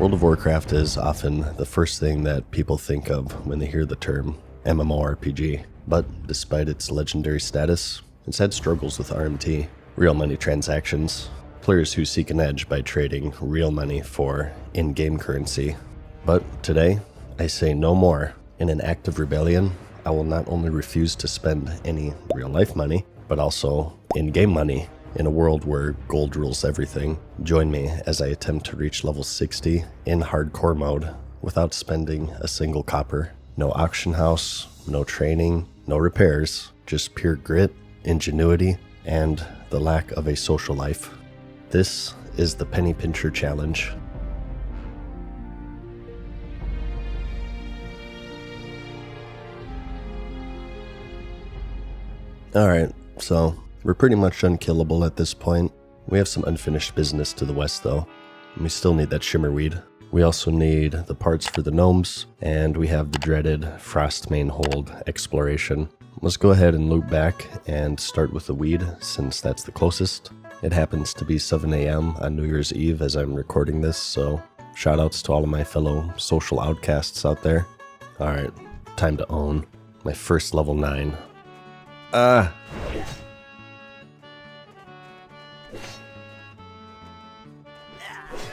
World of Warcraft is often the first thing that people think of when they hear the term MMORPG, but despite its legendary status, it's had struggles with RMT, real money transactions, players who seek an edge by trading real money for in-game currency. But today, I say no more. In an act of rebellion, I will not only refuse to spend any real-life money, but also in-game money. In a world where gold rules everything, join me as I attempt to reach level 60 in hardcore mode without spending a single copper. No auction house, no training, no repairs, just pure grit, ingenuity, and the lack of a social life. This is the Penny Pincher Challenge. Alright, so we're pretty much unkillable at this point. We have some unfinished business to the west though. We still need that shimmerweed. We also need the parts for the gnomes, and we have the dreaded Frostmane Hold exploration. Let's go ahead and loop back and start with the weed, since that's the closest. It happens to be 7 a.m. on New Year's Eve as I'm recording this, so shoutouts to all of my fellow social outcasts out there. Alright, time to own my first level 9.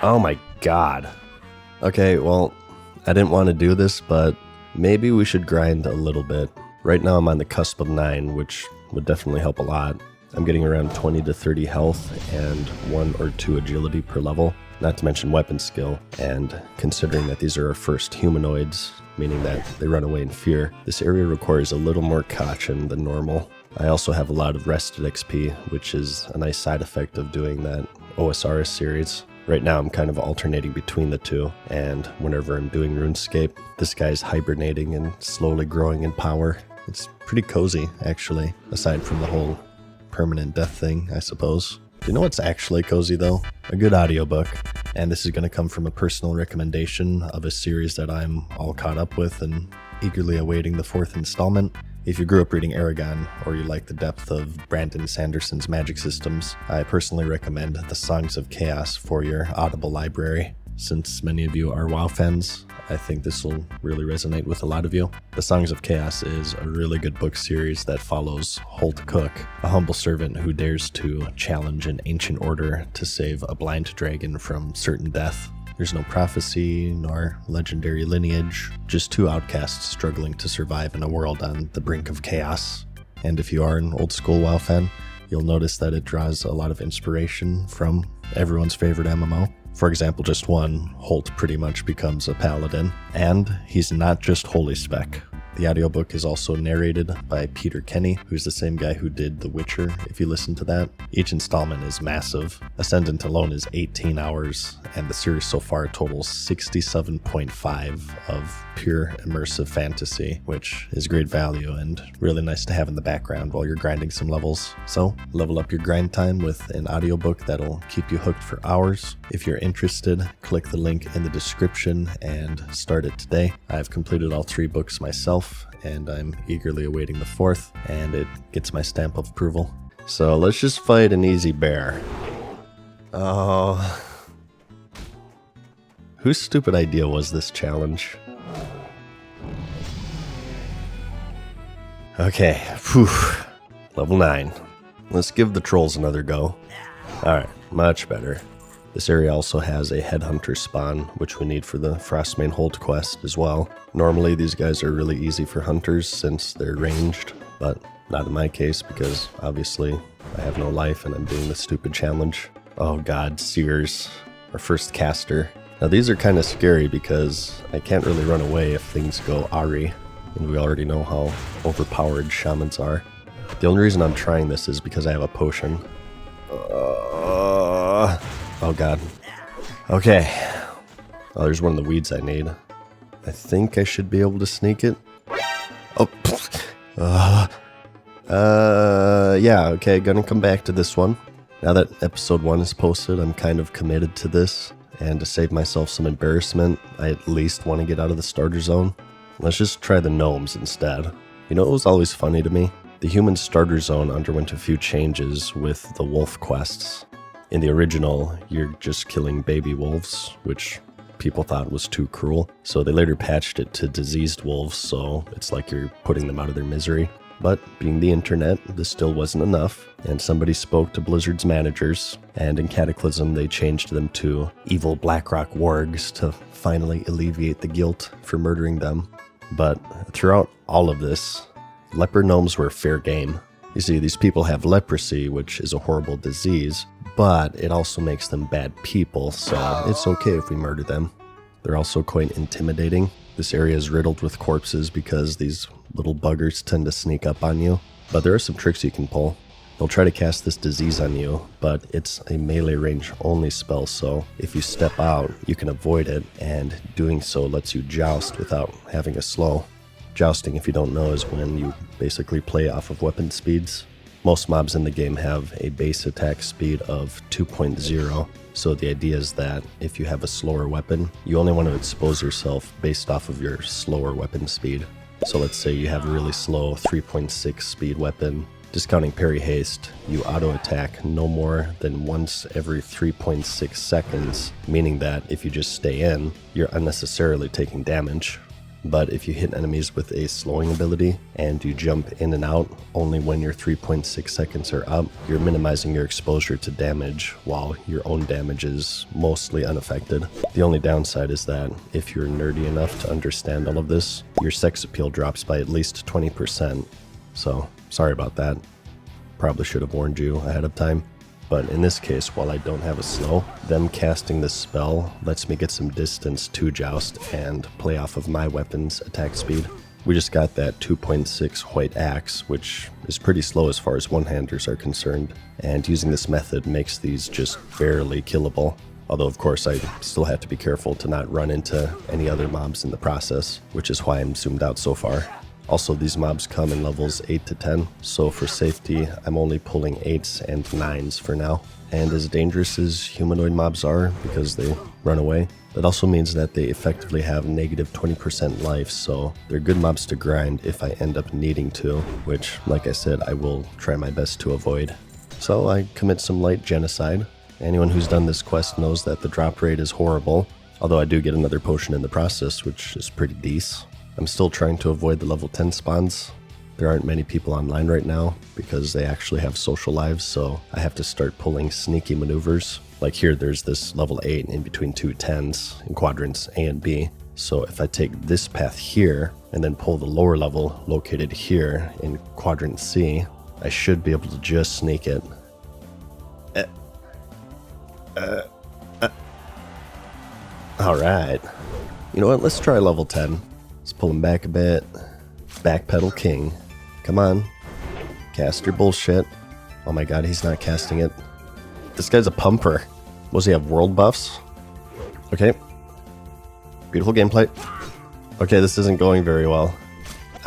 Oh my god. Okay, well, I didn't want to do this, but maybe we should grind a little bit. Right now I'm on the cusp of 9, which would definitely help a lot. I'm getting around 20 to 30 health and 1 or 2 agility per level, not to mention weapon skill. And considering that these are our first humanoids, meaning that they run away in fear, this area requires a little more caution than normal. I also have a lot of rested XP, which is a nice side effect of doing that OSRS series. Right now I'm kind of alternating between the two, and whenever I'm doing RuneScape, this guy's hibernating and slowly growing in power. It's pretty cozy, actually, aside from the whole permanent death thing, I suppose. You know what's actually cozy though? A good audiobook. And this is going to come from a personal recommendation of a series that I'm all caught up with and eagerly awaiting the 4th installment. If you grew up reading Aragon, or you like the depth of Brandon Sanderson's magic systems, I personally recommend The Songs of Chaos for your Audible library. Since many of you are WoW fans, I think this will really resonate with a lot of you. The Songs of Chaos is a really good book series that follows Holt Cook, a humble servant who dares to challenge an ancient order to save a blind dragon from certain death. There's no prophecy, nor legendary lineage, just 2 outcasts struggling to survive in a world on the brink of chaos. And if you are an old school WoW fan, you'll notice that it draws a lot of inspiration from everyone's favorite MMO. For example, just one, Holt pretty much becomes a paladin, and he's not just holy spec. The audiobook is also narrated by Peter Kenny, who's the same guy who did The Witcher, if you listen to that. Each installment is massive. Ascendant alone is 18 hours, and the series so far totals 67.5 of pure immersive fantasy, which is great value and really nice to have in the background while you're grinding some levels. So, level up your grind time with an audiobook that'll keep you hooked for hours. If you're interested, click the link in the description and start it today. I've completed all 3 books myself, and I'm eagerly awaiting the 4th, and it gets my stamp of approval. So let's just fight an easy bear. Oh. Whose stupid idea was this challenge? Okay, phew. Level 9. Let's give the trolls another go. Alright, much better. This area also has a headhunter spawn, which we need for the Frostmane Hold quest as well. Normally these guys are really easy for hunters since they're ranged, but not in my case because obviously I have no life and I'm doing the stupid challenge. Oh god, Seers, our first caster. Now these are kind of scary because I can't really run away if things go Ari, and we already know how overpowered shamans are. The only reason I'm trying this is because I have a potion. Oh god. Okay. Oh, there's one of the weeds I need. I think I should be able to sneak it. Oh. Yeah, okay, gonna come back to this one. Now that episode 1 is posted, I'm kind of committed to this. And to save myself some embarrassment, I at least want to get out of the starter zone. Let's just try the gnomes instead. You know what was always funny to me? The human starter zone underwent a few changes with the wolf quests. In the original, you're just killing baby wolves, which people thought was too cruel, so they later patched it to diseased wolves, so it's like you're putting them out of their misery. But being the internet, this still wasn't enough, and somebody spoke to Blizzard's managers, and in Cataclysm they changed them to evil Blackrock wargs to finally alleviate the guilt for murdering them. But throughout all of this, leper gnomes were fair game. You see, these people have leprosy, which is a horrible disease, but it also makes them bad people, so it's okay if we murder them. They're also quite intimidating. This area is riddled with corpses because these little buggers tend to sneak up on you, but there are some tricks you can pull. They'll try to cast this disease on you, but it's a melee range only spell, so if you step out, you can avoid it, and doing so lets you joust without having a slow. Jousting, if you don't know, is when you basically play off of weapon speeds. Most mobs in the game have a base attack speed of 2.0, so the idea is that if you have a slower weapon, you only want to expose yourself based off of your slower weapon speed. So let's say you have a really slow 3.6 speed weapon. Discounting parry haste, you auto-attack no more than once every 3.6 seconds, meaning that if you just stay in, you're unnecessarily taking damage. But if you hit enemies with a slowing ability and you jump in and out only when your 3.6 seconds are up, you're minimizing your exposure to damage while your own damage is mostly unaffected. The only downside is that if you're nerdy enough to understand all of this, your sex appeal drops by at least 20%. So, sorry about that. Probably should have warned you ahead of time. But in this case, while I don't have a slow, them casting this spell lets me get some distance to joust and play off of my weapon's attack speed. We just got that 2.6 white axe, which is pretty slow as far as one-handers are concerned, and using this method makes these just barely killable. Although of course I still have to be careful to not run into any other mobs in the process, which is why I'm zoomed out so far. Also, these mobs come in levels 8 to 10, so for safety, I'm only pulling 8s and 9s for now. And as dangerous as humanoid mobs are, because they run away, that also means that they effectively have negative 20% life, so they're good mobs to grind if I end up needing to, which, like I said, I will try my best to avoid. So I commit some light genocide. Anyone who's done this quest knows that the drop rate is horrible, although I do get another potion in the process, which is pretty decent. I'm still trying to avoid the level 10 spawns. There aren't many people online right now because they actually have social lives, so I have to start pulling sneaky maneuvers. Like here, there's this level 8 in between two 10s in quadrants A and B. So if I take this path here and then pull the lower level located here in quadrant C, I should be able to just sneak it. Alright. You know what, let's try level 10. Let's pull him back a bit. Backpedal king. Come on. Cast your bullshit. Oh my god, he's not casting it. This guy's a pumper. Does he have world buffs? Okay. Beautiful gameplay. Okay, this isn't going very well.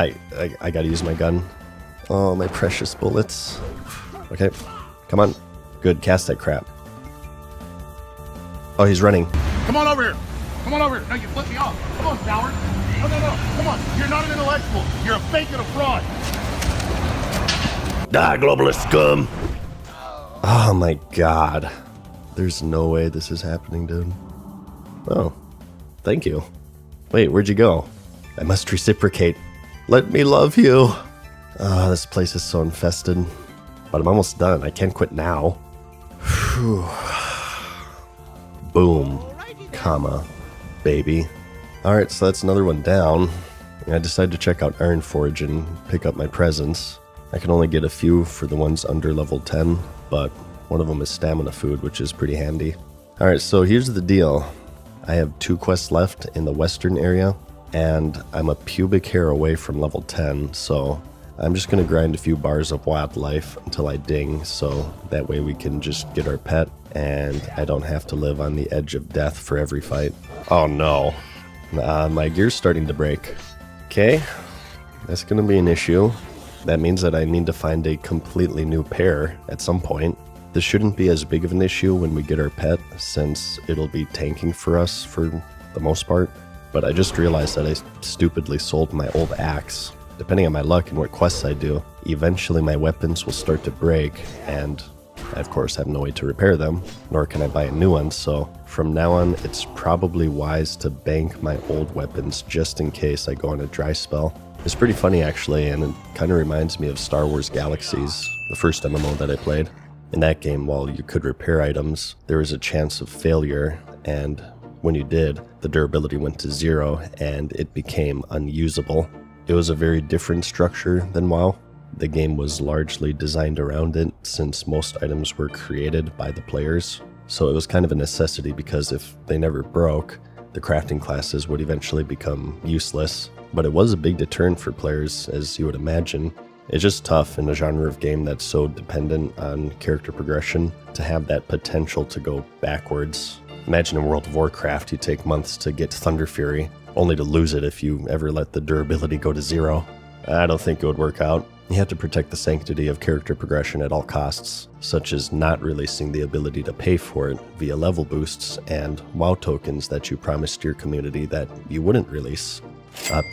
I gotta use my gun. Oh, my precious bullets. Okay. Come on. Good, cast that crap. Oh, he's running. Come on over here. Come on over here. No, you flipped me off. Come on, coward. No. Come on. You're not an intellectual. You're a fake and a fraud. Die, globalist scum. Oh my god. There's no way this is happening, dude. Oh. Thank you. Wait, where'd you go? I must reciprocate. Let me love you. Oh, this place is so infested. But I'm almost done. I can't quit now. Whew. Boom. Comma. Baby. Alright, so that's another one down. I decided to check out Ironforge and pick up my presents. I can only get a few for the ones under level 10, but one of them is stamina food, which is pretty handy. Alright, so here's the deal. I have 2 quests left in the western area, and I'm a pubic hair away from level 10, so I'm just going to grind a few bars of wildlife until I ding, so that way we can just get our pet, and I don't have to live on the edge of death for every fight. Oh no. My gear's starting to break. Okay, that's going to be an issue. That means that I need to find a completely new pair at some point. This shouldn't be as big of an issue when we get our pet, since it'll be tanking for us for the most part. But I just realized that I stupidly sold my old axe. Depending on my luck and what quests I do, eventually my weapons will start to break, and I of course have no way to repair them, nor can I buy a new one, so from now on it's probably wise to bank my old weapons just in case I go on a dry spell. It's pretty funny actually, and it kind of reminds me of Star Wars Galaxies, the first MMO that I played. In that game, while you could repair items, there was a chance of failure, and when you did, the durability went to 0 and it became unusable. It was a very different structure than WoW. The game was largely designed around it since most items were created by the players. So it was kind of a necessity because if they never broke, the crafting classes would eventually become useless. But it was a big deterrent for players, as you would imagine. It's just tough in a genre of game that's so dependent on character progression to have that potential to go backwards. Imagine in World of Warcraft you take months to get Thunder Fury, only to lose it if you ever let the durability go to 0. I don't think it would work out. You have to protect the sanctity of character progression at all costs, such as not releasing the ability to pay for it via level boosts and WoW tokens that you promised your community that you wouldn't release.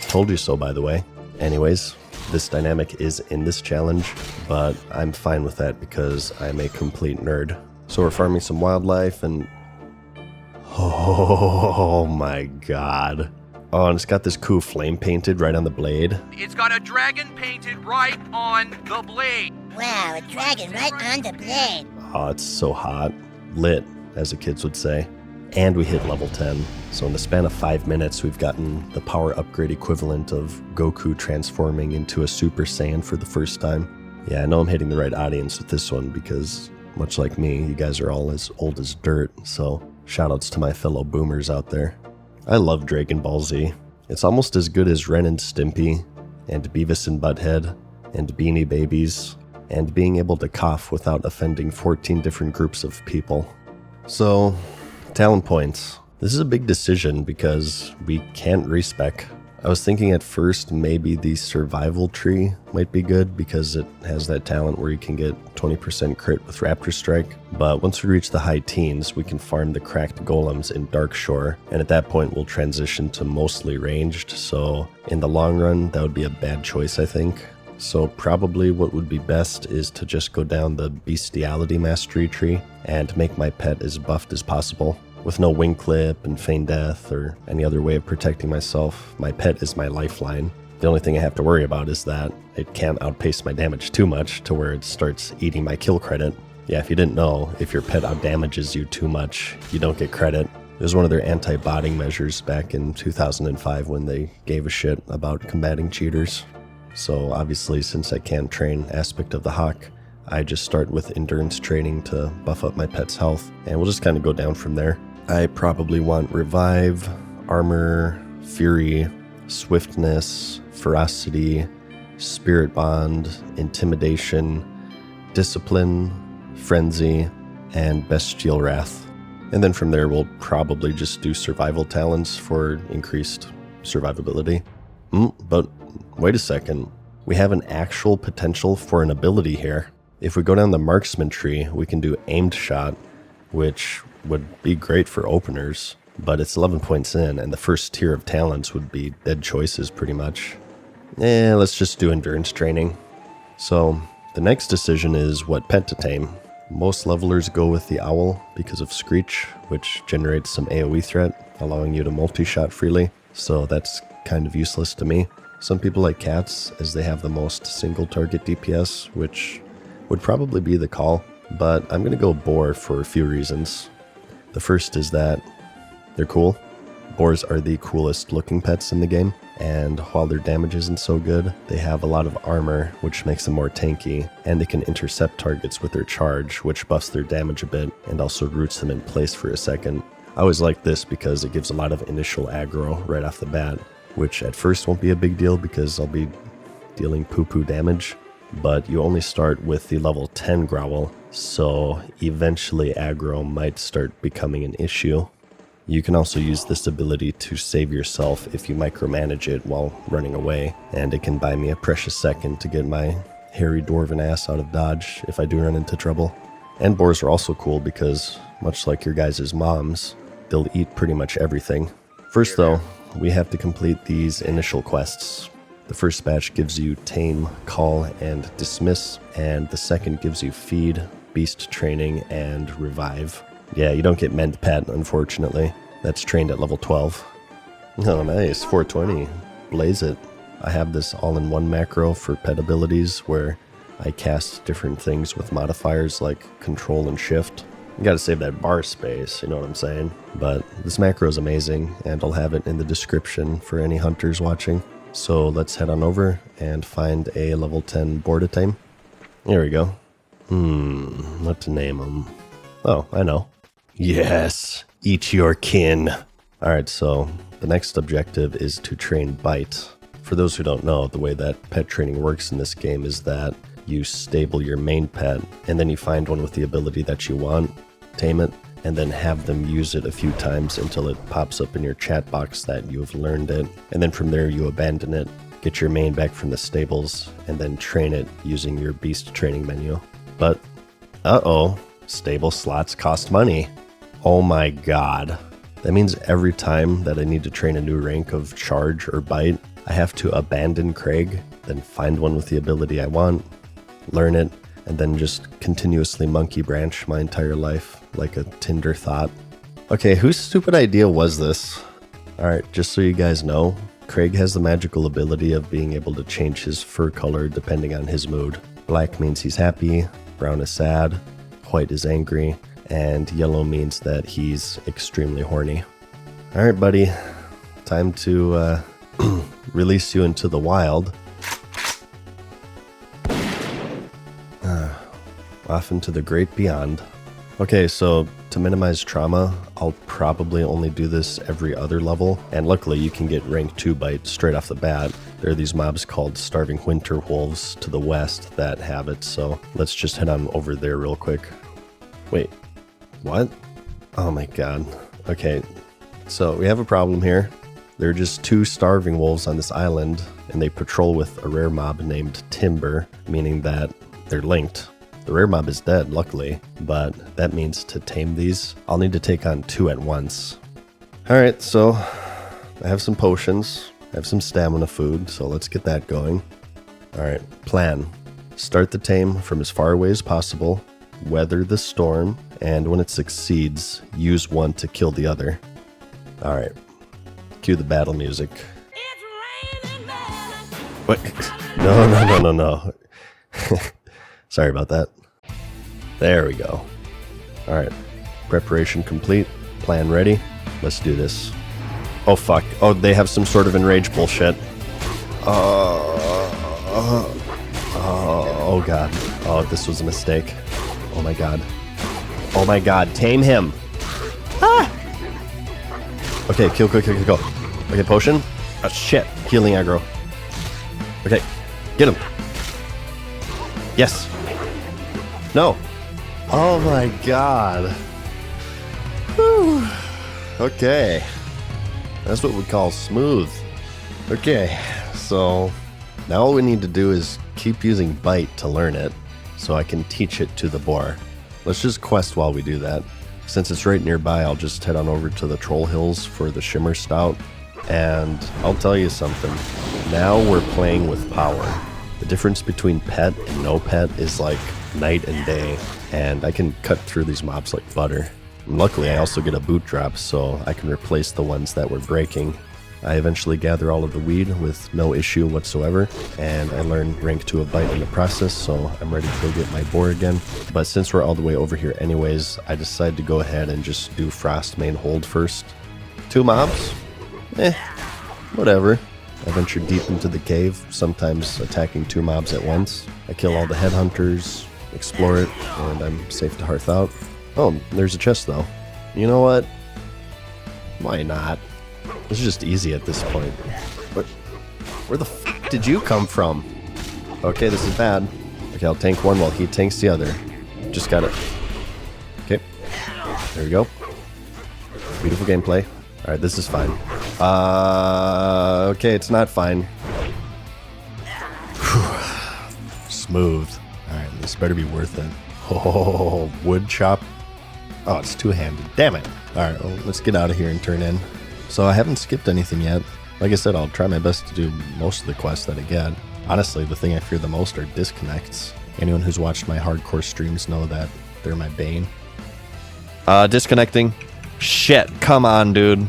Told you so, by the way. Anyways, this dynamic is in this challenge, but I'm fine with that because I'm a complete nerd. So we're farming some wildlife and... oh my god. Oh, and it's got this cool flame painted right on the blade. It's got a dragon painted right on the blade. Wow, a dragon right on the blade. Oh, it's so hot. Lit, as the kids would say. And we hit level 10. So in the span of 5 minutes, we've gotten the power upgrade equivalent of Goku transforming into a Super Saiyan for the first time. Yeah, I know I'm hitting the right audience with this one because, much like me, you guys are all as old as dirt. So shoutouts to my fellow boomers out there. I love Dragon Ball Z. It's almost as good as Ren and Stimpy, and Beavis and Butthead, and Beanie Babies, and being able to cough without offending 14 different groups of people. So, talent points. This is a big decision because we can't respec. I was thinking at first maybe the survival tree might be good because it has that talent where you can get 20% crit with Raptor Strike, but once we reach the high teens, we can farm the cracked golems in Darkshore, and at that point we'll transition to mostly ranged, so in the long run that would be a bad choice, I think. So probably what would be best is to just go down the bestiality mastery tree and make my pet as buffed as possible. With no wing clip and feign death or any other way of protecting myself, my pet is my lifeline. The only thing I have to worry about is that it can't outpace my damage too much to where it starts eating my kill credit. Yeah, if you didn't know, if your pet outdamages you too much, you don't get credit. It was one of their anti-botting measures back in 2005 when they gave a shit about combating cheaters. So obviously, since I can't train Aspect of the Hawk, I just start with endurance training to buff up my pet's health, and we'll just kind of go down from there. I probably want Revive, Armor, Fury, Swiftness, Ferocity, Spirit Bond, Intimidation, Discipline, Frenzy, and Bestial Wrath. And then from there we'll probably just do survival talents for increased survivability. But wait a second, we have an actual potential for an ability here. If we go down the marksman tree, we can do aimed shot, which would be great for openers, but it's 11 points in, and the first tier of talents would be dead choices pretty much. Let's just do endurance training. So the next decision is what pet to tame. Most levelers go with the owl because of Screech, which generates some AoE threat, allowing you to multi-shot freely, so that's kind of useless to me. Some people like cats as they have the most single target DPS, which would probably be the call, but I'm going to go boar for a few reasons. The first is that they're cool. Boars are the coolest looking pets in the game, and while their damage isn't so good, they have a lot of armor, which makes them more tanky, and they can intercept targets with their charge, which buffs their damage a bit, and also roots them in place for a second. I always like this because it gives a lot of initial aggro right off the bat, which at first won't be a big deal because I'll be dealing poo-poo damage, but you only start with the level 10 growl, so eventually aggro might start becoming an issue. You can also use this ability to save yourself if you micromanage it while running away, and it can buy me a precious second to get my hairy dwarven ass out of dodge if I do run into trouble. And boars are also cool because, much like your guys' moms, they'll eat pretty much everything. First though, we have to complete these initial quests. The first batch gives you Tame, Call, and Dismiss, and the second gives you Feed, beast training and revive. Yeah, you don't get mend pet, unfortunately. That's trained at level 12. Oh, nice. 420. Blaze it. I have this all-in-one macro for pet abilities where I cast different things with modifiers like control and shift. You gotta save that bar space, you know what I'm saying? But this macro is amazing, and I'll have it in the description for any hunters watching. So let's head on over and find a level 10 Bordatame. Here we go. What to name him? Oh, I know. Yes, eat your kin. Alright, so the next objective is to train Bite. For those who don't know, the way that pet training works in this game is that you stable your main pet, and then you find one with the ability that you want, tame it, and then have them use it a few times until it pops up in your chat box that you have learned it. And then from there you abandon it, get your main back from the stables, and then train it using your beast training menu. But, uh-oh, stable slots cost money. Oh my god. That means every time that I need to train a new rank of charge or bite, I have to abandon Craig, then find one with the ability I want, learn it, and then just continuously monkey branch my entire life like a Tinder thought. Okay, whose stupid idea was this? Alright, just so you guys know, Craig has the magical ability of being able to change his fur color depending on his mood. Black means he's happy, brown is sad, white is angry, and yellow means that he's extremely horny. Alright, buddy, time to release you into the wild. Off into the great beyond. Okay, so to minimize trauma, I'll probably only do this every other level, and luckily you can get rank 2 bite straight off the bat. There are these mobs called starving winter wolves to the west that have it, so let's just head on over there real quick. Wait, what? Oh my god. Okay, so we have a problem here. There are just 2 starving wolves on this island, and they patrol with a rare mob named Timber, meaning that they're linked. The rare mob is dead, luckily, but that means to tame these, I'll need to take on 2 at once. Alright, so I have some potions, I have some stamina food, so let's get that going. Alright, plan. Start the tame from as far away as possible, weather the storm, and when it succeeds, use one to kill the other. Alright, cue the battle music. What? No. Sorry about that. There we go. Alright. Preparation complete. Plan ready. Let's do this. Oh fuck. Oh, they have some sort of enrage bullshit. Oh god. Oh, this was a mistake. Oh my god. Oh my god. Tame him. Ah! Okay, kill. Okay, potion. Oh shit. Healing aggro. Okay. Get him. Yes. No. Oh my god. Whew. Okay. That's what we call smooth. Okay, so now all we need to do is keep using bite to learn it, so I can teach it to the boar. Let's just quest while we do that. Since it's right nearby, I'll just head on over to the Troll Hills for the Shimmer Stout, and I'll tell you something. Now we're playing with power. The difference between pet and no pet is like night and day, and I can cut through these mobs like butter. And luckily, I also get a boot drop, so I can replace the ones that were breaking. I eventually gather all of the weed with no issue whatsoever, and I learn rank 2 of bite in the process, so I'm ready to go get my boar again. But since we're all the way over here anyways, I decided to go ahead and just do Frost main hold first. 2 mobs? Whatever. I venture deep into the cave, sometimes attacking 2 mobs at once. I kill all the headhunters, explore it, and I'm safe to hearth out. Oh, there's a chest though. You know what? Why not? It's just easy at this point. But where the f did you come from? Okay, this is bad. Okay, I'll tank one while he tanks the other. Just got it. Okay. There we go. Beautiful gameplay. Alright, this is fine. Okay, it's not fine. Whew. Smooth. Alright, this better be worth it. Oh, wood chop. Oh, it's two-handed. Damn it. Alright, well, let's get out of here and turn in. So I haven't skipped anything yet. Like I said, I'll try my best to do most of the quests that I get. Honestly, the thing I fear the most are disconnects. Anyone who's watched my hardcore streams know that They're my bane. Disconnecting. Shit, come on, dude.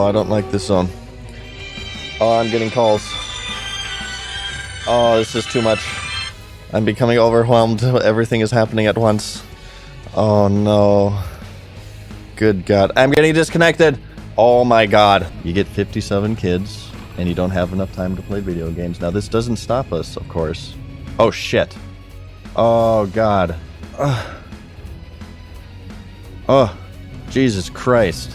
I don't like this zone. Oh, I'm getting calls. Oh, this is too much. I'm becoming overwhelmed. Everything is happening at once. Oh no. Good God. I'm getting disconnected. Oh my God. You get 57 kids and you don't have enough time to play video games. Now this doesn't stop us, of course. Oh shit. Oh God. Oh, Jesus Christ.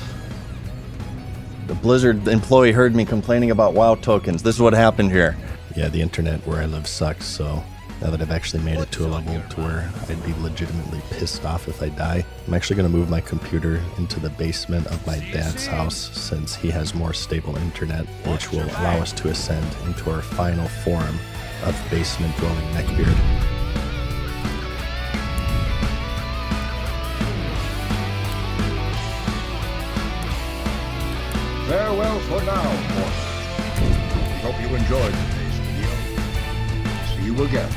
The Blizzard employee heard me complaining about WoW tokens. This is what happened here. Yeah, the internet where I live sucks, so now that I've actually made it to a level to where I'd be legitimately pissed off if I die, I'm actually going to move my computer into the basement of my dad's house since he has more stable internet, which will allow us to ascend into our final form of basement-dwelling neckbeard. Farewell for now, folks. We hope you enjoyed today's video. See you again.